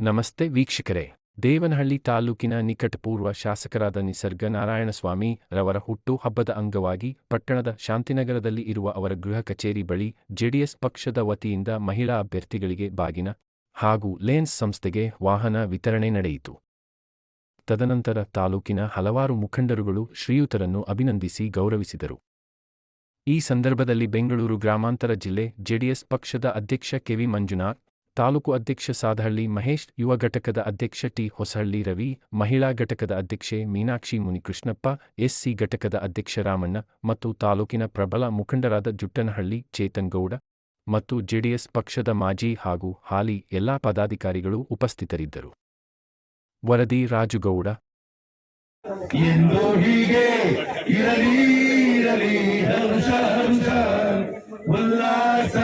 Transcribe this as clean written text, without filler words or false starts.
ನಮಸ್ತೆ ವೀಕ್ಷಕರೇ. ದೇವನಹಳ್ಳಿ ತಾಲೂಕಿನ ನಿಕಟಪೂರ್ವ ಶಾಸಕರಾದ ನಿಸರ್ಗ ನಾರಾಯಣಸ್ವಾಮಿ ರವರ ಹುಟ್ಟು ಹಬ್ಬದ ಅಂಗವಾಗಿ ಪಟ್ಟಣದ ಶಾಂತಿನಗರದಲ್ಲಿ ಇರುವ ಅವರ ಗೃಹ ಕಚೇರಿ ಬಳಿ ಜೆಡಿಎಸ್ ಪಕ್ಷದ ವತಿಯಿಂದ ಮಹಿಳಾ ಅಭ್ಯರ್ಥಿಗಳಿಗೆ ಬಾಗಿನ ಹಾಗೂ ಲೆನ್ಸ್ ಸಂಸ್ಥೆಗೆ ವಾಹನ ವಿತರಣೆ ನಡೆಯಿತು. ತದನಂತರ ತಾಲೂಕಿನ ಹಲವಾರು ಮುಖಂಡರುಗಳು ಶ್ರೀಯುತರನ್ನು ಅಭಿನಂದಿಸಿ ಗೌರವಿಸಿದರು. ಈ ಸಂದರ್ಭದಲ್ಲಿ ಬೆಂಗಳೂರು ಗ್ರಾಮಾಂತರ ಜಿಲ್ಲೆ ಜೆಡಿಎಸ್ ಪಕ್ಷದ ಅಧ್ಯಕ್ಷ ಕೆವಿ ಮಂಜುನಾಥ್, ತಾಲೂಕು ಅಧ್ಯಕ್ಷ ಸಾದಹಳ್ಳಿ ಮಹೇಶ್, ಯುವ ಘಟಕದ ಅಧ್ಯಕ್ಷ ಟಿ ಹೊಸಹಳ್ಳಿ ರವಿ, ಮಹಿಳಾ ಘಟಕದ ಅಧ್ಯಕ್ಷೆ ಮೀನಾಕ್ಷಿ ಮುನಿಕೃಷ್ಣಪ್ಪ, ಎಸ್ಸಿ ಘಟಕದ ಅಧ್ಯಕ್ಷ ರಾಮಣ್ಣ ಮತ್ತು ತಾಲೂಕಿನ ಪ್ರಬಲ ಮುಖಂಡರಾದ ಜುಟ್ಟನಹಳ್ಳಿ ಚೇತನ್ ಗೌಡ ಮತ್ತು ಜೆಡಿಎಸ್ ಪಕ್ಷದ ಮಾಜಿ ಹಾಗೂ ಹಾಲಿ ಎಲ್ಲಾ ಪದಾಧಿಕಾರಿಗಳು ಉಪಸ್ಥಿತರಿದ್ದರು. ವರದಿ ರಾಜುಗೌಡ. ಎಂದು ಹೀಗೆ ಇರಲಿ ಇರಲಿ ಹರ್ಷ ಹರ್ಷ ಉಲ್ಲಾಸ.